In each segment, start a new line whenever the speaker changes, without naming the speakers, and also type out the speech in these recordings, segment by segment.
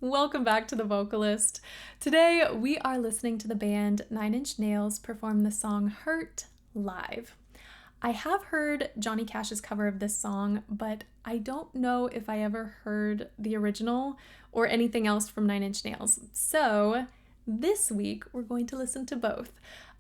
Welcome back to The Vocalist. Today we are listening to the band Nine Inch Nails perform the song Hurt live. I have heard Johnny Cash's cover of this song, but I don't know if I ever heard the original or anything else from Nine Inch Nails. So this week we're going to listen to both.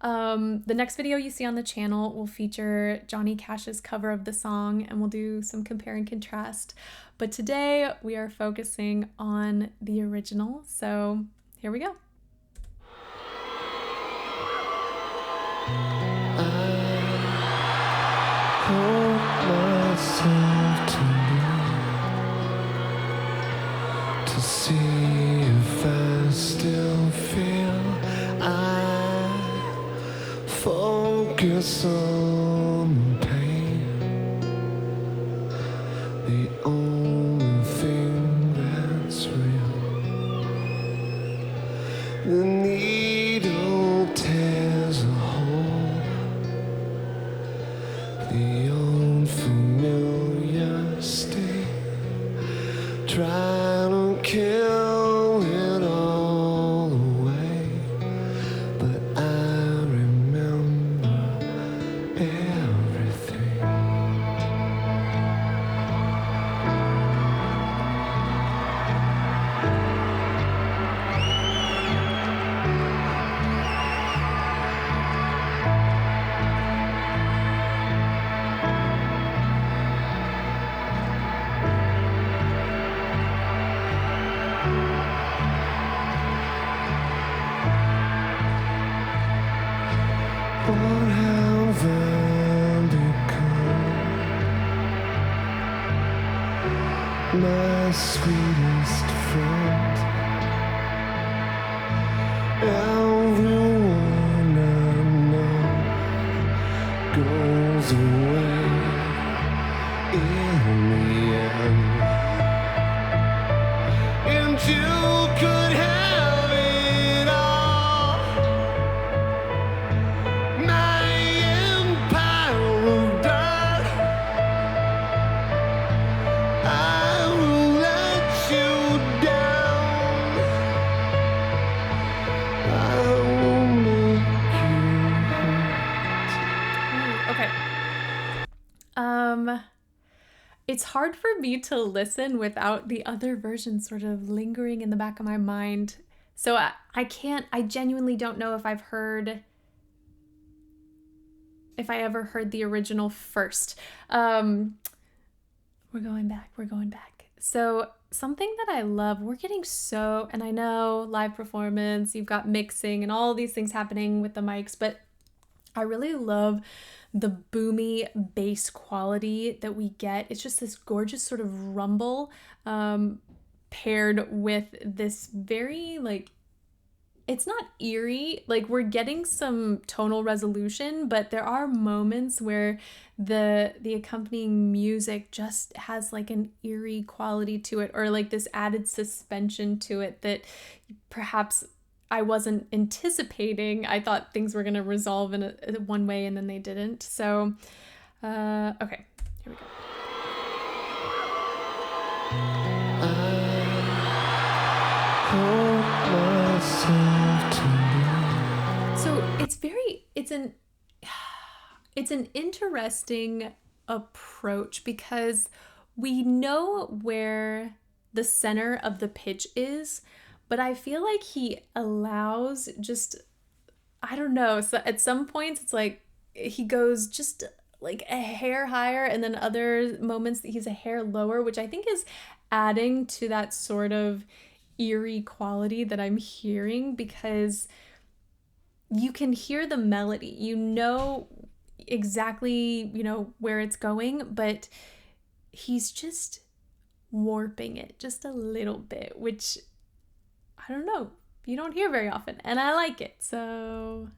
The next video you see on the channel will feature Johnny Cash's cover of the song and we'll do some compare and contrast. But today we are focusing on the original, so here we go.
I hold myself to see if I still feel. I focus on the pain, the only thing that's real. The needle tears a hole, the old familiar state, trying to kill it all away. But I remember everything. What have I become? My sweetest friend. Everyone I know goes away in the end. And you could have it all. My empire of dirt, I will let you down. I will make you hurt.
Okay. It's hard for me to listen without the other version sort of lingering in the back of my mind. So I genuinely don't know if I ever heard the original first. We're going back. So something that I love, and I know live performance, you've got mixing and all these things happening with the mics, but I really love the boomy bass quality that we get. It's just this gorgeous sort of rumble paired with this very it's not eerie, we're getting some tonal resolution, but there are moments where the accompanying music just has an eerie quality to it, or this added suspension to it that perhaps I wasn't anticipating. I thought things were going to resolve in one way and then they didn't. So, okay, here we go.
Hold myself to
So it's an interesting approach because we know where the center of the pitch is, but I feel like he allows I don't know. So at some points it's like he goes just a hair higher, and then other moments that he's a hair lower, which I think is adding to that sort of eerie quality that I'm hearing, because you can hear the melody. You know exactly, where it's going, but he's just warping it just a little bit, which I don't know, you don't hear very often, and I like it. So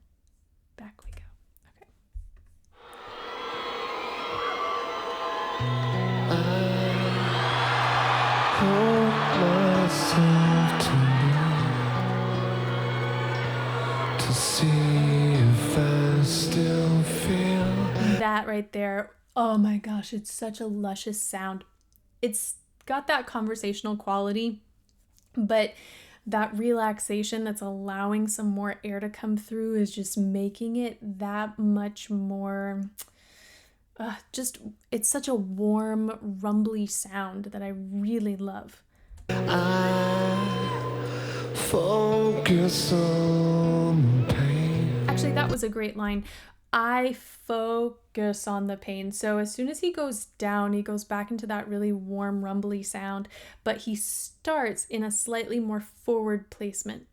back we go. Okay.
hold myself to see if I still feel.
That right there, oh my gosh, it's such a luscious sound. It's got that conversational quality But that relaxation that's allowing some more air to come through is just making it that much more just, it's such a warm, rumbly sound that I really love.
I focus on pain.
Actually, that was a great line. I focus on the pain. So as soon as he goes down, he goes back into that really warm, rumbly sound, but he starts in a slightly more forward placement.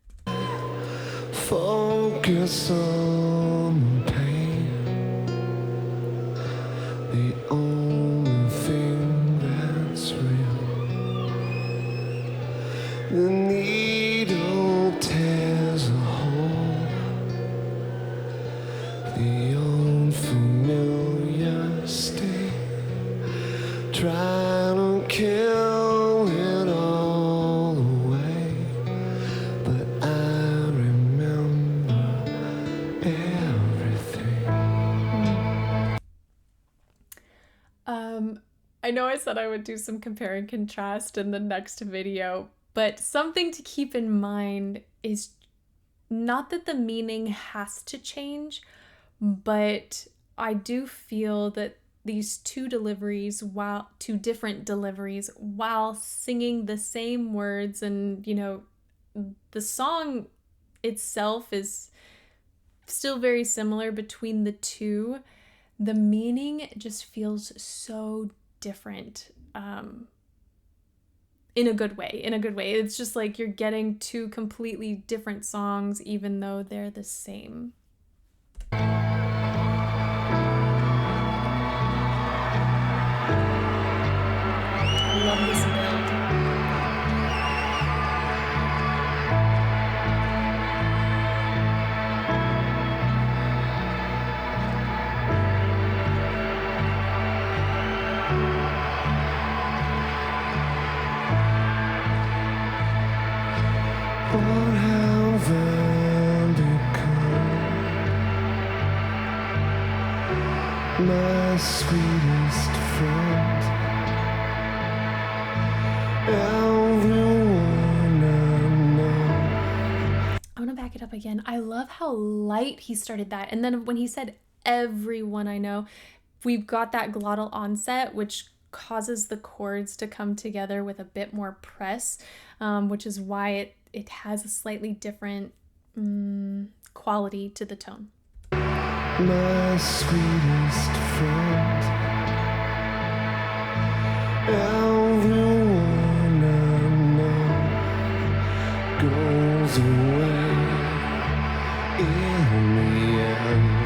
Focus on pain. The only thing that's real. The needle tears a hole. The old familiar state. Try to kill it all away. But I remember everything.
I know I said I would do some compare and contrast in the next video, but something to keep in mind is not that the meaning has to change, but I do feel that these two different deliveries, while singing the same words, and the song itself is still very similar between the two, the meaning just feels so different, in a good way. It's just like you're getting two completely different songs even though they're the same. I love this build.
What have I become? My sweetest friend. Everyone I know.
I want to back it up again. I love how light he started that. And then when he said everyone I know, we've got that glottal onset, which causes the chords to come together with a bit more press, which is why it has a slightly different quality to the tone.
My sweetest friend. Everyone I know goes away in the end.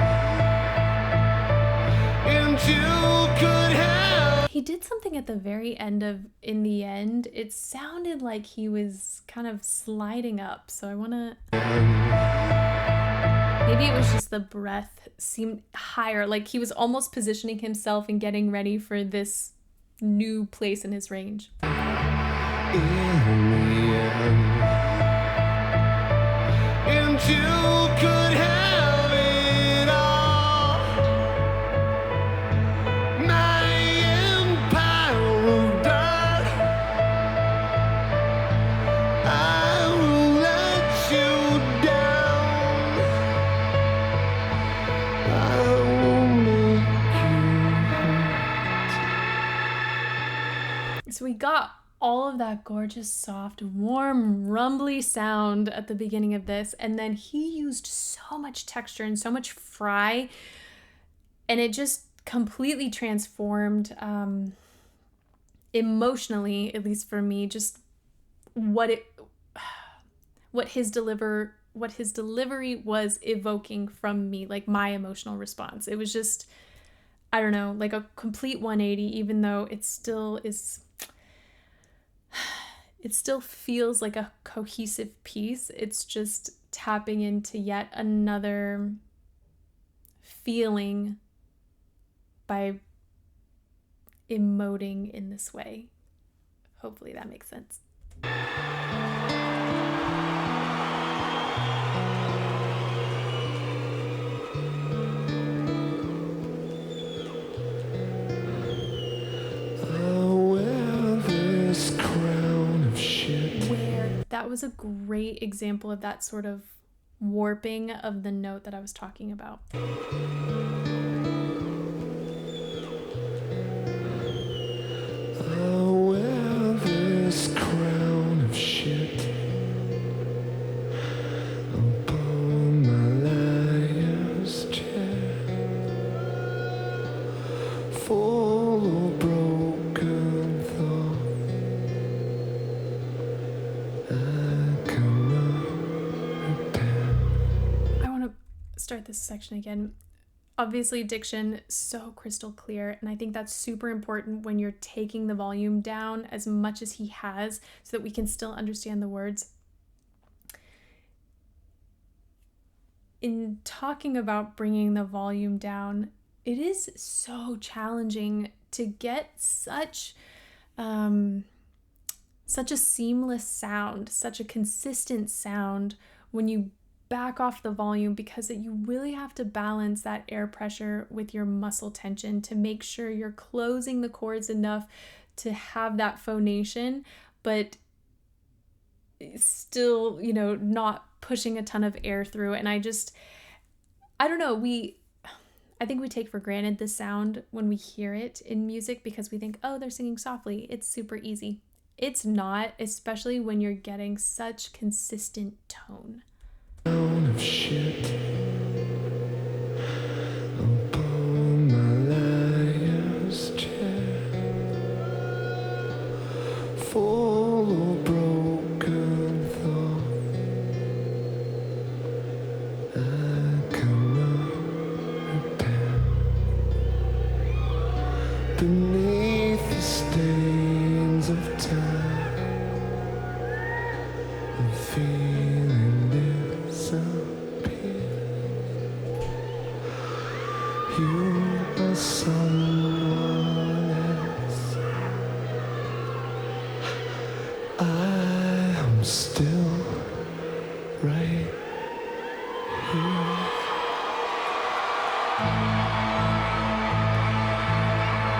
And you could have.
He did something at the very end of In the End. It sounded like he was kind of sliding up. So I want to... Maybe it was just the breath seemed higher. Like he was almost positioning himself and getting ready for this new place in his range.
In the end. And you could have it all. My empire of dirt. I will let you down. I will make you hurt.
So we got all of that gorgeous, soft, warm, rumbly sound at the beginning of this, and then he used so much texture and so much fry, and it just completely transformed emotionally, at least for me, just what his delivery was evoking from me, like my emotional response. It was just, I don't know, like a complete 180, even though it still feels like a cohesive piece. It's just tapping into yet another feeling by emoting in this way. Hopefully that makes sense.
I wear this crown of shit.
Wear that was a great example of that sort of warping of the note that I was talking about.
I wear this crown of shit upon my liar's chair, full of broken thought. I cannot repair.
I want to start this section again. Obviously, diction so crystal clear, and I think that's super important when you're taking the volume down as much as he has so that we can still understand the words. In talking about bringing the volume down, it is so challenging to get such a seamless sound, such a consistent sound when you back off the volume, because you really have to balance that air pressure with your muscle tension to make sure you're closing the chords enough to have that phonation, but still, not pushing a ton of air through. And I don't know, I think we take for granted the sound when we hear it in music because we think, oh, they're singing softly. It's super easy. It's not, especially when you're getting such consistent tone.
Crown of shit upon my liar's chair, full of broken thought. I cannot repair. Beneath the stains of time, the feeling disappears. You are someone else. I am still right here.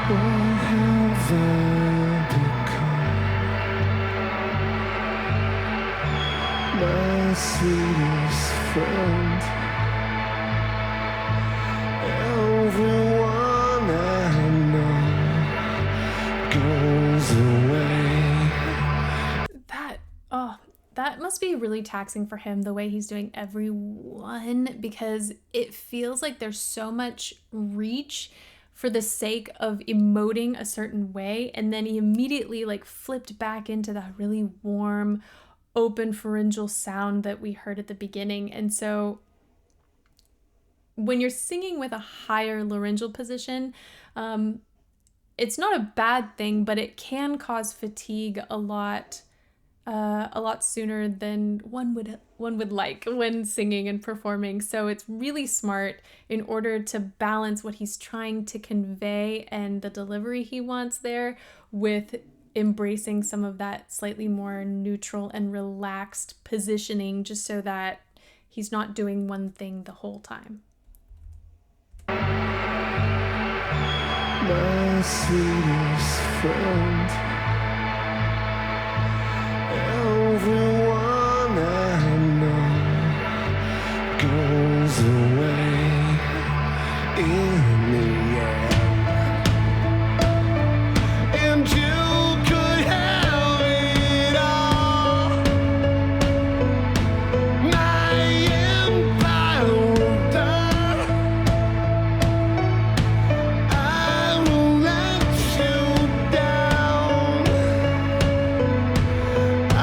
What have I become? My sweetest friend. Everyone I know goes away.
That must be really taxing for him, the way he's doing everyone, because it feels like there's so much reach for the sake of emoting a certain way, and then he immediately flipped back into that really warm, open pharyngeal sound that we heard at the beginning. And so when you're singing with a higher laryngeal position, it's not a bad thing, but it can cause fatigue a lot sooner than one would like when singing and performing. So it's really smart, in order to balance what he's trying to convey and the delivery he wants there, with embracing some of that slightly more neutral and relaxed positioning, just so that he's not doing one thing the whole time.
My sweetest friend. Everyone I know goes away in the end. And you could have it all. My empire of dirt. I will let you down. I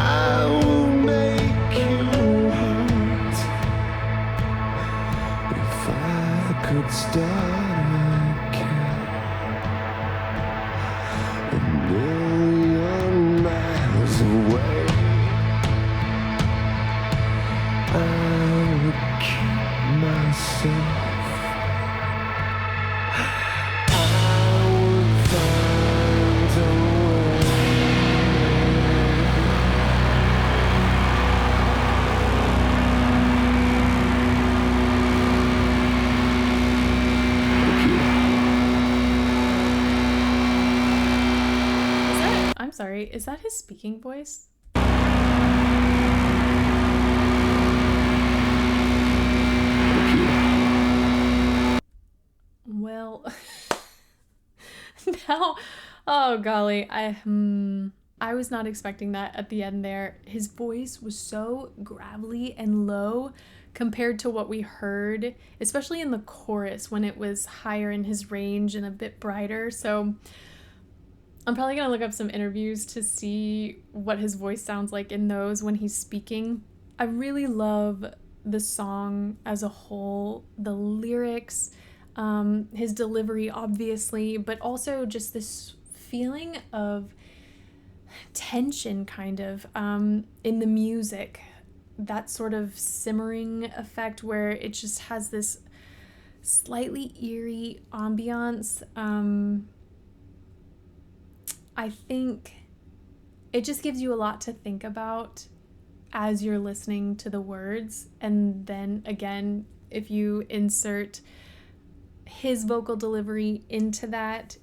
will make you hurt. If I could start again, a million miles away, I would keep myself. I would find a way.
I'm sorry, is that his speaking voice? How, oh golly, I was not expecting that at the end there. His voice was so gravelly and low compared to what we heard, especially in the chorus when it was higher in his range and a bit brighter. So I'm probably gonna look up some interviews to see what his voice sounds like in those when he's speaking. I really love the song as a whole, the lyrics, his delivery, obviously, but also just this feeling of tension kind of in the music, that sort of simmering effect where it just has this slightly eerie ambiance. I think it just gives you a lot to think about as you're listening to the words. And then again, if you insert his vocal delivery into that,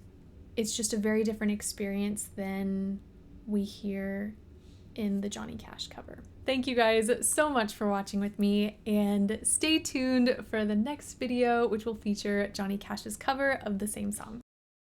it's just a very different experience than we hear in the Johnny Cash cover. Thank you guys so much for watching with me, and stay tuned for the next video, which will feature Johnny Cash's cover of the same song.